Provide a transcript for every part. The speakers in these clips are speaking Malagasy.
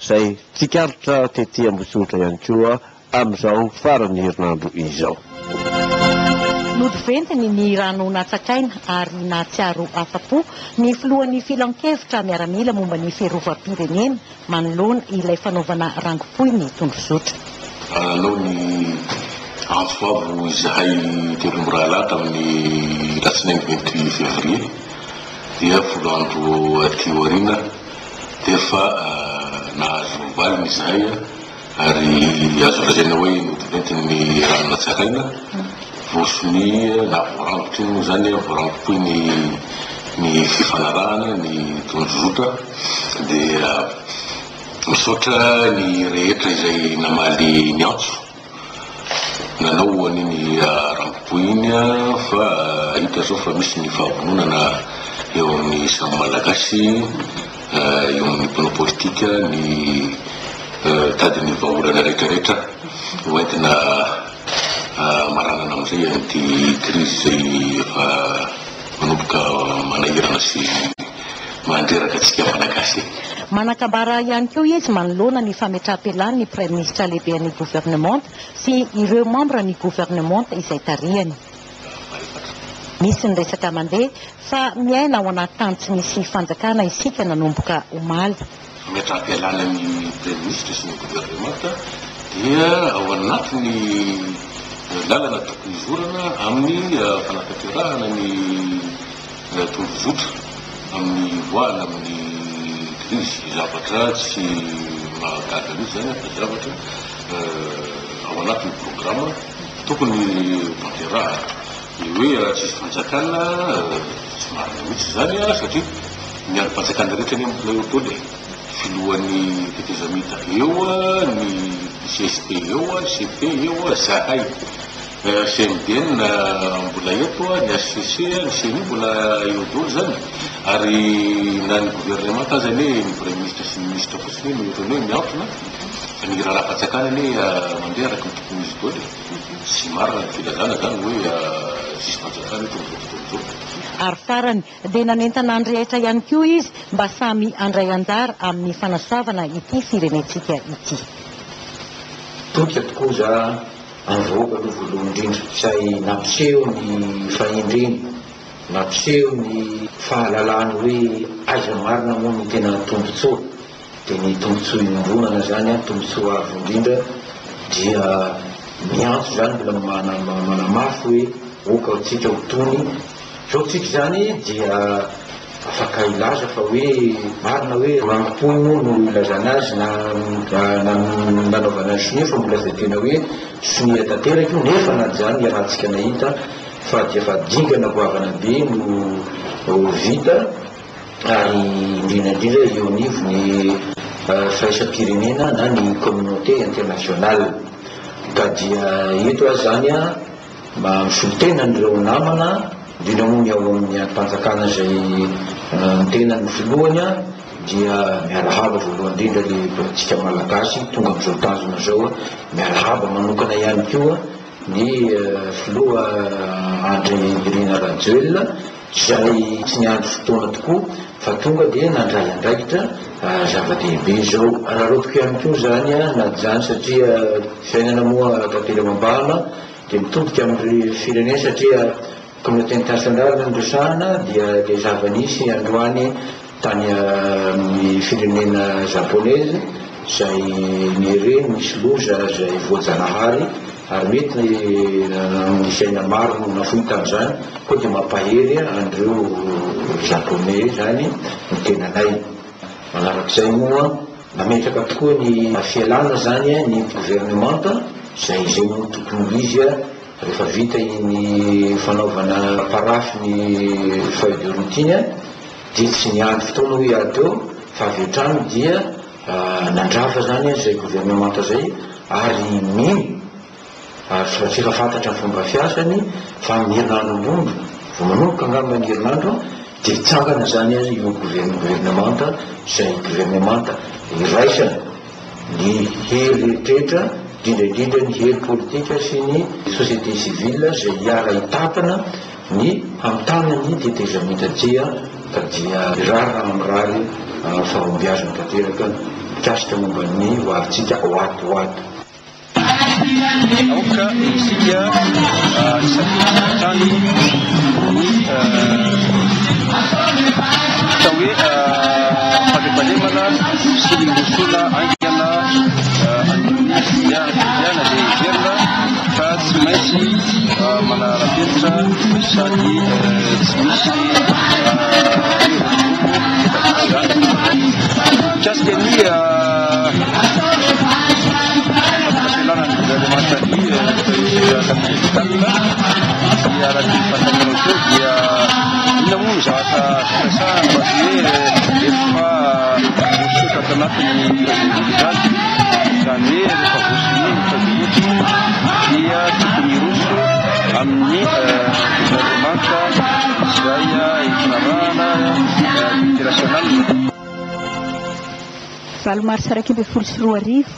izay tsikaritra tetỳ Ambositra ihany koa amin'izao farany herinandro izao. Nodiventiny ny rano natsakaina ary nahatsiaro afa-po ny filohan'ny filan-kevitra miaramila momba ny fiarovam-pirenena manoloana ilay fanaovana rangopoy ny tondrozotra. Alao ny antoavy izahay telo amby rahalahy tamin'ny latsinainy 28 février dia folo andro aty aoriana dia efa nahazo valiny izahay ary azo lazaina hoe nodiventiny rano natsakaina vosony na voarangotry iny zany voarangopoy ny fifanarahana ny tondrozotra dia misaotra ny rehetra izay namaly ny antso nanao an'iny rangopoy iny fa hita zao fa misy ny fahavononana eo amin'ny samy malagasy eo amin'ny mpanao politika ny tadiny vahaolana rehetrarehetra hoentina maranana amin'izay an'ity krizy zay efa manomboka manahirana sy mandreraka atsika malagasy. Manakambara ihany koa izy manoloana ny fametraha-pialany ny Premier Ministre lehiben'ny gouvernement sy ireo membre ny gouvernement izay tarihany. Misy ny resaka mandeha fa miaina ao anaty tany tsy misy fanjakana isika nanomboka omaly. Fametraha-pialana ny Premier Ministre sy ny gouvernement dia ao anatiny lalana tokony izorana amin'ny fanatanterahana ny tondrozotra amin'ny voala amin'ny krizy zavatra tsy mahagaga mihitsy zany fa zavatra ao anatin'ny programa tokony tanteraha ny hoe tsisy fanjakana tsy marina mihitsy zany satria miaro-panjakana rehetra ny amin'ny laotole filohan'ny tetezamita eo ny CSP eo CP eo zahay CMDN mbola eto ny HCC ny CNI mbola eo dolo zany ary na ny gouvernement zany ny Premier Ministre sy ny ministre fotsiny ny miantona ny raha-panjakana mandeha araka ny tokony izy dolo tsy marina ny filazana zany hoe sisy fanjakana tondrozotra. Ary farany dia nanentana ny rehetra ihany koa izy mba samy andray anjara amin'ny fanasoavana ity firenentsika ity. Toka tokoa za anvoaka aloha voalohany indrindra izay nampiseho ny fahindreny nampiseho ny fahalalany hoe aiza marina moa ny tena tombotsoa dia ny tombotsoa iombonana zany tombotsoa avo indrindra dia miantso zany mbola manamafy hoe oka tsika ho tony zao tsika zany dia afaka ilaza fa hoe marina hoe rangopoy moa no ilazana azy nanaovana sonia fa mbola zay tena hoe sonia tanteraka io nefa na zany rahantsika nahita fa dia fa dingana goavana be no vita ary indrindraindrindra eo anivo ny firaisam-pirenena na ny communauté internationale ka dia eto azy zany misolo tena nireo namana indrindra moa ny ao amin'ny ampanjakana zay tena ny filohany dia miala haba voalohany indrindra le politika malagasy tonga amin'izao tanjona zao miala haba manokana ihany koa ny filoha André Irina Rajoelina izay tsy niandry fotoana tokoa fa tonga dia nandray andraikitra zava-dehibe zao raharotiko ihany koa zany na zany satria fiainana moa tantely mambana dia mitodika amin'ny firenena satria communauté internationale ny resahana dia le zava-nisy androany tany amin'ny firenena japonaise zay nireny misy loza zay voajanahary ary mety misy aina maro nafoy tamin'izany koa dia mampahery andreo japonais zany ny tenanay manarak'izay moa nametraka tokoa ny fialana zany ny gouvernement zay zay moa tokony izy rehefa vita ny fanaovana parafy ny feuille de routine dia tsy niandry fotoana hoe ateo fa avy hatrany dia nandrafa zany zay gouvernement zay ary mino tsy efa fantatra ny fomba fiasany fa amin'ny herinandro ambony vao manomboka angamba ny herinandro dia hitsangana zany azy io gouvernement zay gouvernement iraisana ny hery rehetra indrindraindrindra ny hery politika sy ny société civile zay hiara hitapana ny hamitana ny tetezamitatia ka dia rarina mirary fahombiazana tanteraka mikasika momba ny hoavitsika oatoato. Aoka isika isafitrany ny atao hoe falepalemana sy ny losola aingana diana dia iverina fa tsy maintsy manara-penitra sady tsy misy mikasika ny Valomaro saraiky amby folo sy roa arivo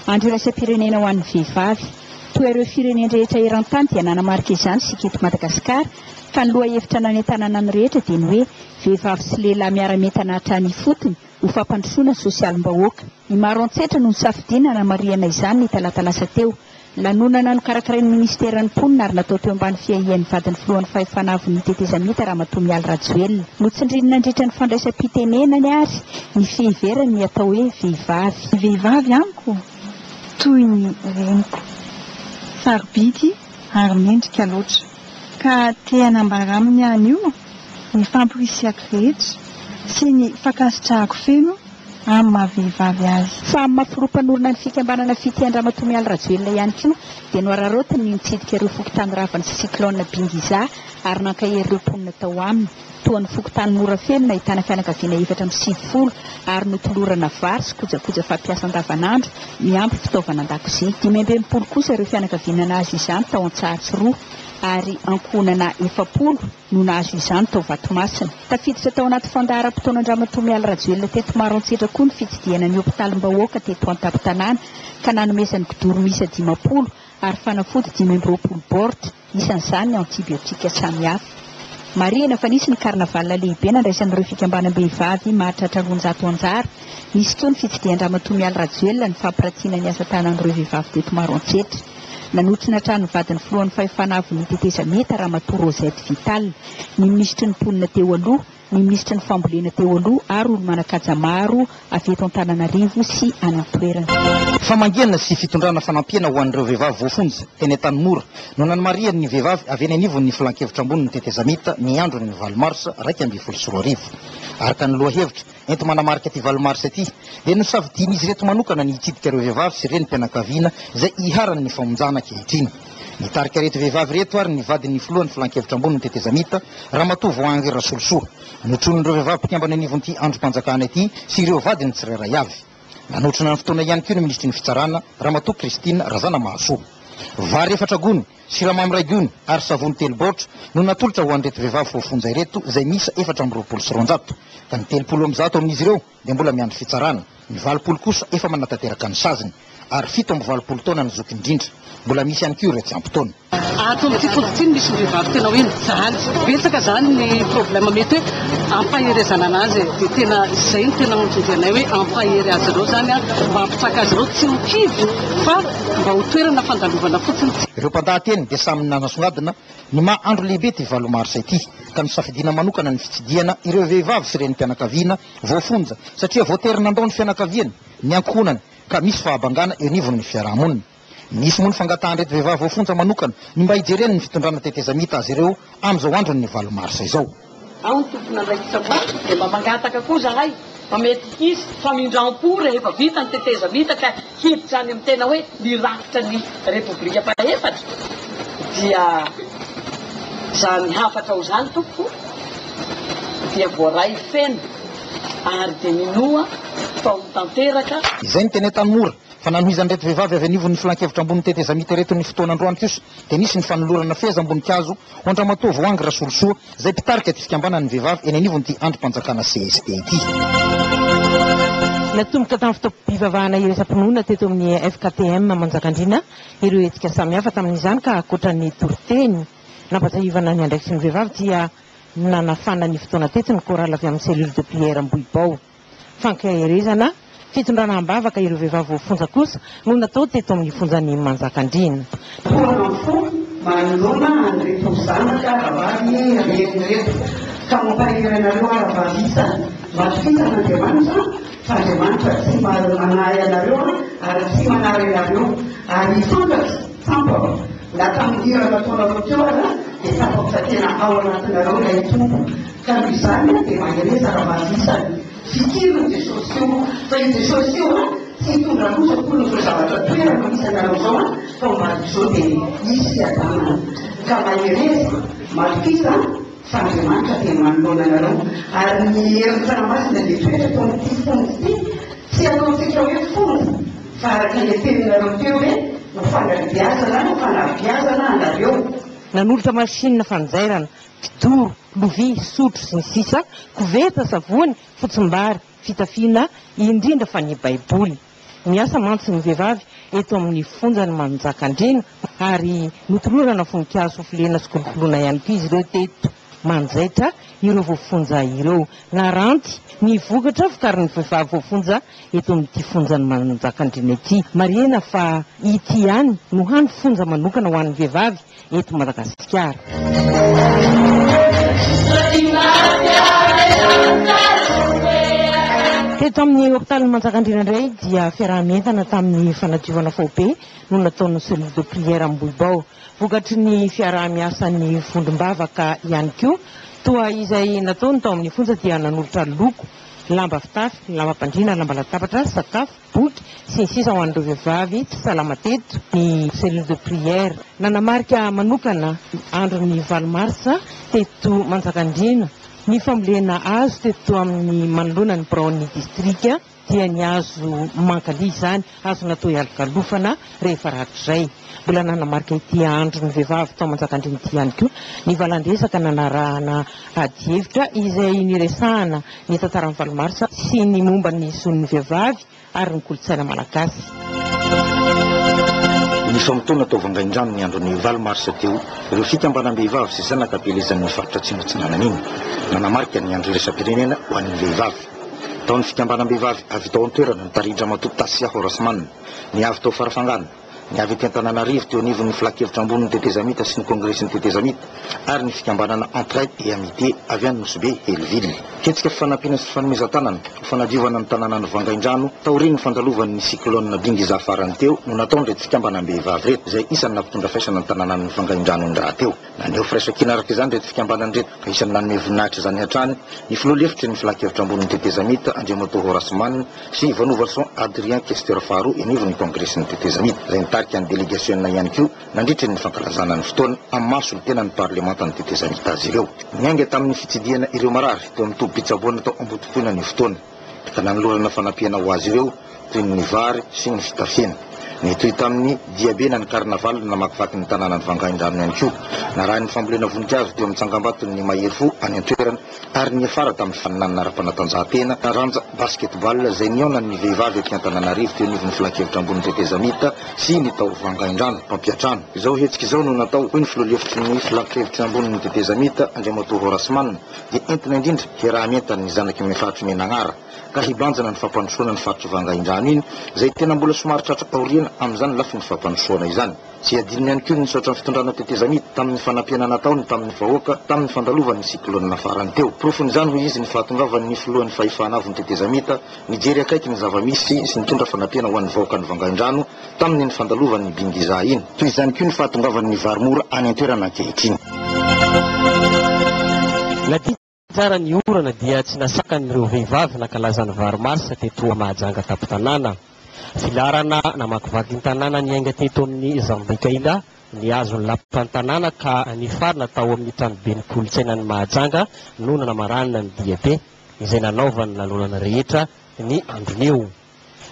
andro iraisam-pirenena ho an'ny vehivavy. Toa ireo firenena rehetra eran-tany dia nanamarika izany sika eto Madagasikara fa ny loha hevitra nanentanana ny rehetra dia ny hoe vehivavy sy lehilahy miara-mentana hatrany fotony ho fampandrosoana sosialim-bahoaka. Ny maro an-tsetra no nisafidiana namarihana izany ny talata lasa teo. Lanonana no karakarain'ny ministeran'ny mponina ary natao teo ambany fiahian'ny vadiny filohan'ny fahefanavon'ny tetezamita Ramatoa Mialy Rajoelina. Notsindrinina nandritra ny fandraisam-pitenenany ary ny fiheverany ny atao hoe vehivavy. Ny vehivavy amiko toy ny reniko, sarobidy ary mendrika loatra ka te hanambara aminy ihany io ny famporisiako rehetra sy ny fakasitrahako feno amin'ny mahavehivavy azy. Fa amin'ny mahafirompanorona ny fikambanana fitian'ny Ramatoa Mialy Rajoelina ihany koa dia noararotiny ny nitsidika ireo fokotany ravany sy cyclone Bingiza ary nankahery ireo mponina tao aminy. Toa ny fokotany mora feno nahitana fianakaviana 750 ary notolorana vary sy kojakoja fampiasa andavanandro miampy fitaovana an-dakozia. 510 kosa ireo fianakaviana nahazo izany tao Antsahatra 2 ary ankonana 70 no nahazo izany tao Vatomasina. Tafiditra tao anaty fandaharam-potoana Ramatoa Mialy Rajoelina teto Maroantsetra koa ny fitsidiana ny hopitalim-bahoaka teto Antapitanana ka nanomezany kidoro misa 50 ary fanafody 520 bortra isan'izany antibiotika samihafa. Marihana fa nisy ny karnavala lehibe nandraisan'ireo fikambanam-behivavy mahatratra 400 anjara. Nisy koa ny fitsidian'ny Ramatoa Mialy Rajoelina ny fampiratiana ny asa tanan'ireo vehivavy teto Maroantsetra. Nanotrina trano vadiny filohan'ny fahefanavon'ny tetezamita Ramatoa Rosette Vital. Ny minisitry ny mponina teo aloha, ny minisitry ny fambolena teo aloha ary olo manan-kaja maro avy eto Antananarivo sy any an-toerana. Famangena sy fitondrana fanampiana ho an'ireo vehivavy voafonja teny Tanimora no nanmarihany ny vehivavy avy eny anivon'ny filan-kevitra ambony ny tetezamita ny andro ny 9 Marsa 2024. Araka ny loha hevitra ento manamarika ty 9 Marsa ty dia nosafidiany izy reto manokana ny hitsidika ireo vehivavy sy reny mpianakaviana izay iharany ny famonjana ankehitriny. Nitarika reto vehivavy reto ary ny vadin'ny filohan'ny filan-kevitra ambony ny tetezamita Ramatoa Voangy Rasolosoa. Notron'ireo vehivavy mpitiambana anivon'ity androm-panjakana ity sy ireo vadiny tsirairay avy. Nanotrona ny fotoana ihany koa ny ministry ny fitsarana Ramatoa Christine Razana Mahasoa. Vary 4 gony, siramamy 2 gony ary savony 3 bortra no natolotra ho an'ireto vehivavy voafonja ireto izay misa 420 ka ny 30 amin'izy ireo dia mbola miandry fitsarana. Ny 20 kosa efa manatanteraka ny saziny ary 7 taona ny zoky indrindra. Mbola misy ihany koa ireo tsy ampy taona. Ato amin'ity fototiny misy vehivavy tena hoe mijaly betsaka zany ny problème mety hoe ampaherezana anazy dia tena izay ny tena mitondry anay hoe ampahery azy ireo zany mba hampitsaka azy ireo tsy mikivy fa mba ho toerana fandalovana fotsiny. Ireo mpandahateny dia samy nanasongadina ny maha andro lehibe ty 9 Marsa ity ka nosafidiana manokana ny fitsidiana ireo vehivavy sy reny mpianakaviana voafonja satria voaterina andao ny fianakaviany ny ankohonany ka misy fahabangana eo anivon'ny fiarahamonina. Misy moa ny fangatahan'ireto vehivavy voafonja manokana ny mba hijereny ny fitondrana tetezamita azy ireo amin'izao androny 9 Marsa izao. Ao ny tompona andraikitsavoatra dia mba mangataka koa zahay mametika izy famindram-po rehefa vita ny tetezamita ka hiditra any amin'ny tena hoe nirakitra ny repoblika fahefatra dia zany hafatra ho zany tompoko dia voaray feno ary dia minoa fa ho tanteraka. Izay ny teny Tanimora fa nanohizan'ireto vehivavy avy anivon'ny filan-kevitra ambony tetezamita reto ny fotoana androany kosa dia nisy ny fanolorana feza ambonikazo ho Ramatoa Voangy Rasolosoa izay mpitarika ty fikambanan'ny vehivavy eny anivon'ity androm-panjakana CSP ity. Natomboka tamin'ny fitaom-pivavahana iraisam-pinoana teto amin'ny FKTM Manjakandriana ireo hetsika samihafa tamin'izany ka ankoatra ny toriteny nampatahivana ny andraikitry ny vehivavy dia nanafana ny fotoana tetiny korala avy amin'ny cellule de prière Ambohibao. Fankahirezana fitondrana ambavaka ireo vehivavy voafonja kosa no natao teto amin'ny fonjany Manjakandriana. Manolona an'ireto zanaka ravavy rehetrareto ka mampahiranareo aravavisa matokisana Andriamanitra fa Andriamanitra tsy manahy anareo ary tsy manary anareo ary fantako la tamin'ira nataonareo teo dia fantako fa tena ao anatinareo ilay tompo ka noho izany dia mahereza ravavisa fikiriny de sosio fa izy sosio tsy hitondra losa koa ny zavatra toerana misy anareo zao fa omaly zao dia isy atanana ka mahereza matokisa fa Andriamanitra dia manolona anareo ary ny herin'ny fanamasina dia toetra tao amin'ity fonjy ity tsy ataontsika hoe fonjy fa araka ny teninareo teo hoe mifanabiazana no fanabiazana anareo. Nanolotra masinina fanjairana, fitoro, lovia, sotro sy ny sisa, koveta, savony, fotsimbary, fitafiana, indrindra fa ny baiboly. Miasa mantsy ny vehivavy eto amin'ny fonjany Manjakandriana ary notolorana voninkazo filena sy kolokoloana ihany koa izy ireo teto manjaitra ireo voafonja ireo. Naranty ny vokatra vokarin'ny vehivavy voafonja eto amin'ity fonjany Manjakandriana ity. Marihana fa ity ihany no hany fonja manokana ho an'ny vehivavy eto Madagasikara. Teto amin'ny hôpitaly Manjakandriana indray dia fiaraha-mientana tamin'ny fanadiovana fobe no nataon'ny cellule de prière Ambohibao. Vokatry ny fiaraha-miasan'ny vondrombavaka ihany koa toa izay nataony tao amin'ny fonja dia nanolotra loko, lamba fitafy, lamba pandriana, lamba latabatra, sakafo, boky sy ny sisa ho an'ireo vehivavy tsy salama teto ny cellule de prière. Nanamarika manokana andron'ny 20 marsa teto Manjakandriana ny fambolena azo teto amin'ny manoloana ny Braony distrika dia ny azo mankali izany, azo natao hialokalofana rehefa rak'izay. Mbola nanamarika ity andro ny vehivavy tao Manjakandriana ity ihany koa ny valandresaka nanarahana adihevitra izay niresahana ny tantaran'ny 20 marsa sy ny momba ny son'ny vehivavy ary ny kolotsaina malagasy. Ny famotona atao vangain-drano ny andron'ny 20 marsa teo ireo fikambanam-behivavy sy zanakam-pielezan'ny faritra Tsimotsinanana iny nanamarika ny andro iraisam-pirenena ho an'ny vehivavy. Tao ny fikambanam-behivavy avy tao an-toerana ny tarindra matoa Tasia Horasman, ny avy tao Farafangana, ny avy etỳ Antananarivo teo anivon'ny filakevitra ambony Tetezamita sy ny kongresin'ny Tetezamita ary ny fikambanana Entraide et Amitié avy any Nosobe Heliville. Ketsika fanampiana sy fanomezan-tanana fanadiovana ny tanàna ny vangain-drano tao reny ny fandalovan'ny cyclone Bingiza farany teo no nataony reto fikambanam-behivavy reto izay isany nampitondra faisana ny tanàna ny vangain-drano ny raha teo. Naneo firaisakina araka izany reto fikambanany reto ka isany nanome voninahitra izany hatrany ny filoha-lefitra ny filakevitra ambony Tetezamita Andriamato Horasman sy Vanovation Adrien Kester Faro enivon'ny kongresin'ny Tetezamita izay nitarika ny délégation ihany koa nandritra ny fankalazana ny fotoana amin'ny maso ny tena ny parlementany Tetezamita azy ireo. Niainga tamin'ny fitsidihana ireo marary teo amin'ny tobi-pitsaboana tao ambotopona ny fotoana ka nanolorana fanampiana ho azy ireo toy ny vary sy ny fitafiana. Ny toy tamin'ny diabena ny karnaval namakivaky ny tanàna ny vangain-drano ihany koa naraha ny fambolena voninkazo teo amin'ny tsangambatony ny mahery fo any an-toerana ary ny afara tamin'ny faninanana ara-panatanjahantena naranja basketball izay niona ny vehivavy etỳ Antananarivo teo anivon'ny filakevitra ambony Tetezamita sy ny tao vangain-drano mpampiatrano. Izao hetsika izao no natao hoy ny filoha-lefitry ny filakevitra ambony Tetezamita Andriamato Horasman dia entina indrindra hiaraha-mientana ny zanaky mifatry menanara ka hibanjana ny fampanosoana ny faritry vangain-drano iny izay tena mbola somary tratraka aoriana amin'izany lafi ny fampanosoana izany. Tsy adininy ihany koa ny saotra ny fitondrana Tetezamita tamin'ny fanampiana nataony tamin'ny vahoaka tamin'ny fandalovan'ny cyclone farany teo. Profon'izany hoy izy ny fahatongavan'ny filohan'ny fahifanavony Tetezamita nijery akaiky ny zavamisy sy nitondra fanampiana ho an'ny vahoaka ny vangain-drano tamin'ny fandalovan'ny Bingiza iny. Toy izany koa ny fahatongavan'ny varimora any an-toerana ankehitriny. Tsara ny orana dia tsy nasakan'ireo vehivavy nakalazany 20 marsa teto Mahajanga tapo-tanàna. Filarana namakivaky ny tanàna niainga teto amin'ny Zambikaila ny azony lapan'ny tanàna ka nifarina tao amin'ny tranobe ny kolotsainan'ny Mahajanga no nanamarana ny diabe izay nanaovany lalonana rehetra ny androneo.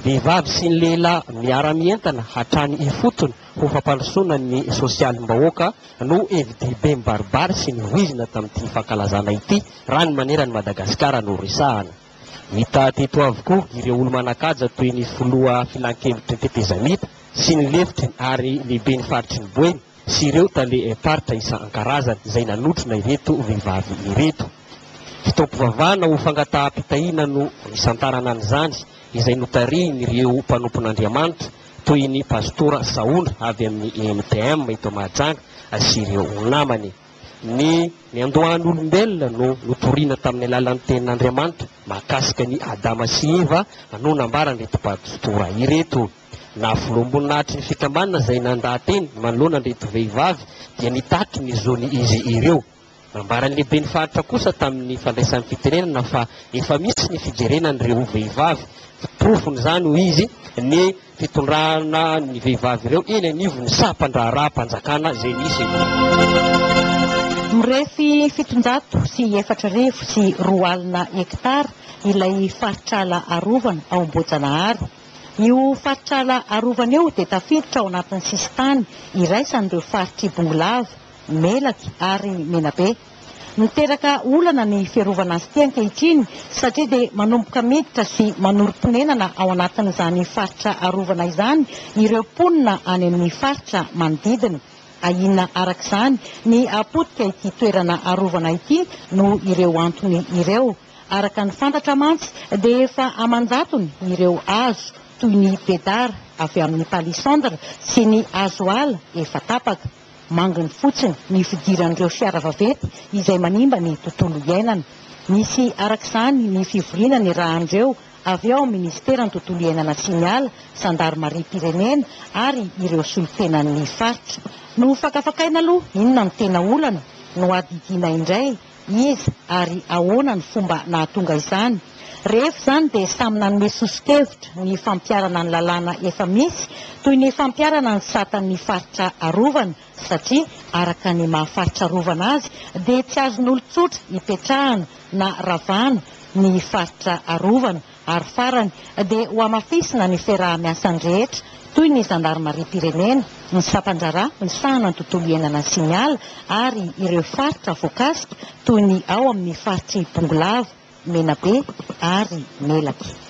Vehivavy sy ny lehilahy miara-mientana hatrany ifotony ho fampandrosoana ny sosialim-bahoaka no hevi-dibe mibaribary sy ny voizina tamin'ity fankalazana ity raha ny manerany Madagasikara no resahana. Hita teto avokoa ireo olo manakaja toy ny filoha filan-kevitry ny Tetezamita sy ny lefitriny ary lehibe ny faritry ny Boeny sy ireo taleparitra isan-karazany izay nanotrona ireto vehivavy ireto. Fitaovam-pivavahana ho fangataham-pitahina no isantarana an'izany izay notarihin'ireo mpanompon'Andriamanitra toy ny pastora Saondra avy amin'ny MTM eto Mahajanga sy ireo namany. Ny andohan'olombelona no notoriana tamin'ny alalan'ny tenin'Andriamanitra mahakasika ny Adama sy Eva no nambaran'ireto pastora ireto. Na filomboninahitry ny fikambanana izay nandahateny manoloana an'ireto vehivavy dia nitatry ny zony izy ireo. Nambarany lehibe ny faritra kosa tamin'ny fandraisan'ny fitenenana fa efa misy ny fijerenan'ireo vehivavy. Profony izany ho izy ny fitondrana ny vehivavy ireo eny anivony sampandraharaha-mpanjakana izay nisy. Mirefy 704 sy 4 hektara ilay faritrala arovana ao Ambohijanahary. Io faritrala arovana eo dia tafiditra ao anatin'ny sistany iraisan'ireo faritry Bongolava, Melaky ary Menabe. Miteraka olana ny fiarovana azy ity ankehitriny satria dia manomboka miditra sy manorim-ponenana ao anatin'izany faritra arovana izany ireo mponina any amin'ny faritra manodidina. Ahina arak'izany ny apotika ity toerana arovana ity no ireo antony ireo. Araka ny fantatra mantsy dia efa amanjatony ireo hazo toy ny bedara avy amin'ny palisandra sy ny hazo ala efa tapaka. Manginy fotsiny ny fidiran'ireo fiara vaventy izay manimba ny tontolo iainana. Misy arak'izany ny fivoriana ny rahandreo avy ao ministeran'ny tontolo iainana sy ny ala, Gendarmerie-pirenena ary ireo solitenan'ny faritra. No fakafakaina aloha inona ny tena olana no adidina indray izy ary ahoana ny fomba nahatonga izany. Rehefa izany dia samy nanome soso-kevitra ny fampiarana ny lalàna efa misy toy ny fampiarana ny satan'ny faritra arovana satria araka ny mahafaritra arovana azy dia tsy azon'olon-tsotra hipetrahana na ravana ny faritra arovana ary farany dia ho amafisina ny fiaraha-miasany rehetra toy ny Gendarmerie-pirenena, ny sampandrara, ny sahanany tontolo iainana sy ny ala ary ireo faritra voakasika toy ny ao amin'ny faritry Bongolava, Menabe ary Melaky.